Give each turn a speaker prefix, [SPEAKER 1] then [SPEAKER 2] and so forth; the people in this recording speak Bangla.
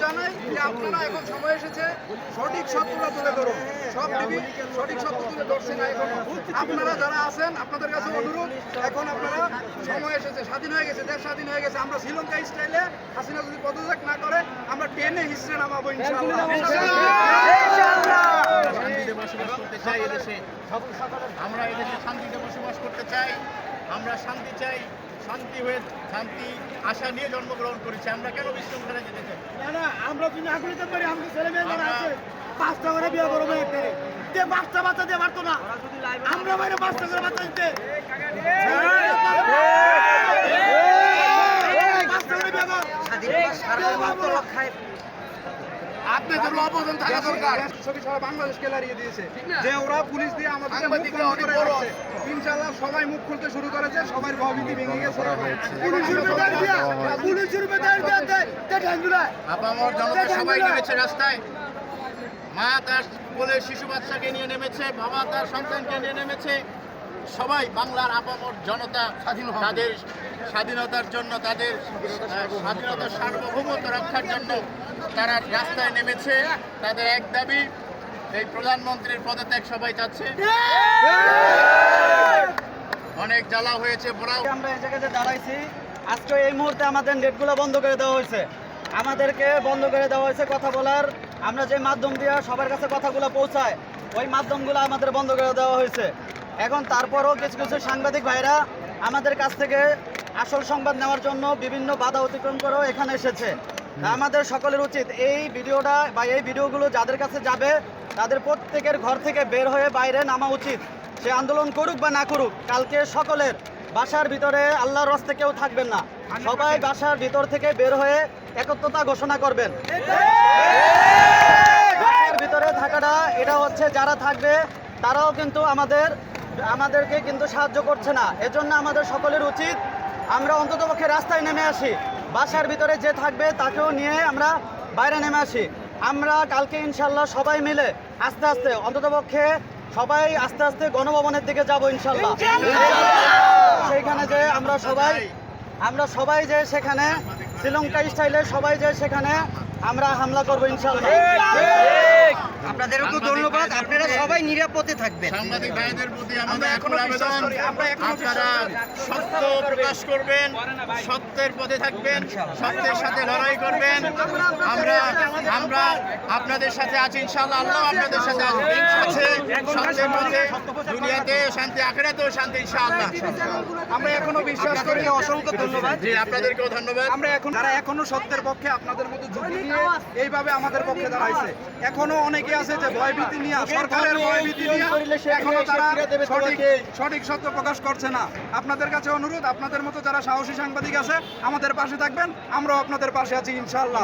[SPEAKER 1] জানাই যে আপনারা এখন সময় এসেছে সঠিক সত্যটা তুলে ধরুন। সব টিভি সঠিক সত্য তুলে ধরছে না এখনো। আপনারা যারা আছেন আপনাদের কাছে অনুরোধ, এখন আপনারা সময় এসেছে, স্বাধীন হয়ে গেছে, দেশ স্বাধীন হয়ে গেছে। আমরা শ্রীলঙ্কা স্টাইলে হাসিনা যদি পদত্যাগ না করে আমরা টেনে হিস্ট্রি নামাবো ইনশাআল্লাহ।
[SPEAKER 2] শান্তিতে বসবাস করতে চাই এদেশে, আমরা এদেশে শান্তিতে বসবাস করতে চাই, আমরা শান্তি চাই, শান্তি আশা নিয়ে জন্মগ্রহণ করেছি। আমরা কেন বিশৃঙ্খলা যেতে চাই?
[SPEAKER 3] না আমরা যদি না করতে পারি, আমাদের ছেলে মেয়েরা আছে 5টা করে বিয়ে করবো একটা যে 5টা বাচ্চা দিয়ে পারতো না, আমরা বাইরে 5টা করে বাচ্চা দিতে 5টা করে বিয়ে কর।
[SPEAKER 1] আপনাদের অবদান থাকা দরকার। ছবি সারা বাংলাদেশকে হারিয়ে দিয়েছে যে ওরা পুলিশ দিয়ে আমাদের মুখ বন্ধ করে রাখছে। ইনশাআল্লাহ সবাই মুখ খুলতে শুরু করেছে, সবার ভয়ভীতি ভেঙে গেছে।
[SPEAKER 2] আপামর জনতা সবাই নেমেছে রাস্তায়, মা তার কোলে শিশু বাচ্চাকে নিয়ে নেমেছে, বাবা তার সন্তানকে নিয়ে নেমেছে। সবাই বাংলার আপামর জনতা তাদের স্বাধীনতার জন্য, তাদের স্বাধীনতার সার্বভৌমত্ব রক্ষার জন্য তারা রাস্তায় নেমেছে। তাদের এক দাবি, এই প্রধানমন্ত্রীর পদত্যাগ সবাই চাচ্ছে। অনেক জ্বালা হয়েছে।
[SPEAKER 3] আমরা এই জায়গায় দাঁড়াইছি, আজকে এই মুহূর্তে আমাদের নেটগুলো বন্ধ করে দেওয়া হয়েছে, আমাদেরকে বন্ধ করে দেওয়া হয়েছে কথা বলার। আমরা যে মাধ্যম দিয়ে সবার কাছে কথাগুলো পৌঁছায়, ওই মাধ্যমগুলো আমাদের বন্ধ করে দেওয়া হয়েছে। এখন তারপরও কিছু কিছু সাংবাদিক ভাইরা আমাদের কাছ থেকে আসল সংবাদ নেওয়ার জন্য বিভিন্ন বাধা অতিক্রম করেও এখানে এসেছে। আমাদের সকলের উচিত এই ভিডিওটা বা এই ভিডিওগুলো যাদের কাছে যাবে তাদের প্রত্যেকের ঘর থেকে বের হয়ে বাইরে নামা উচিত। সে আন্দোলন করুক বা না করুক, কালকে সকলের বাসার ভিতরে আল্লাহর রাস্তায় কেউ থাকবেন না, সবাই বাসার ভিতর থেকে বের হয়ে একত্রতা ঘোষণা করবেন। বাসার ভিতরে থাকাটা এটা হচ্ছে, যারা থাকবে তারাও কিন্তু আমাদেরকে কিন্তু সাহায্য করছে না। এজন্য আমাদের সকলের উচিত আমরা অন্ততপক্ষে রাস্তায় নেমে আসি, বাসার ভিতরে যে থাকবে তাকেও নিয়ে আমরা বাইরে নেমে আসি। আমরা কালকে ইনশাল্লাহ সবাই মিলে আস্তে আস্তে অন্ততপক্ষে সবাই আস্তে আস্তে গণভবনের দিকে যাব ইনশাল্লাহ। সেইখানে যে আমরা সবাই যে সেখানে শ্রীলঙ্কা স্টাইলে সবাই যে সেখানে আমরা হামলা করবো ইনশাল্লাহ। আপনাদেরকে ধন্যবাদ, আপনারা সবাই নিরাপদে থাকবেন।
[SPEAKER 2] সাংবাদিক ভাইদের প্রতি আমাদের এখন আবেদন, আপনারা সত্য প্রকাশ করবেন, সত্যের পথে থাকবেন, সত্যের সাথে লড়াই করবেন। আমরা আপনাদের সাথে আছি ইনশাআল্লাহ, আল্লাহ আপনাদের সাথে আছে। সত্যের পথে দুনিয়াতে শান্তি, আখিরাতেও শান্তি ইনশাআল্লাহ।
[SPEAKER 1] আমরা এখনো বিশ্বাস করি। অসংখ্য ধন্যবাদ।
[SPEAKER 2] জি, আপনাদেরকেও ধন্যবাদ।
[SPEAKER 1] আমরা এখন যারা এখনো সত্যের পক্ষে আপনাদের মতো ঝুঁকি নিয়ে এইভাবে আমাদের পক্ষে দাঁড়াইছে, এখনো অনেকে আছে যে ভয়ভীতি নিয়ে, সরকারের ভয়ভীতি নিয়ে এখনো তারা সঠিক সত্য প্রকাশ করছে না। আপনাদের কাছে অনুরোধ, আপনাদের মতো যারা সাহসী সাংবাদিক আছে আমাদের পাশে থাকবেন, আমরাও আপনাদের পাশে আছি ইনশাআল্লাহ।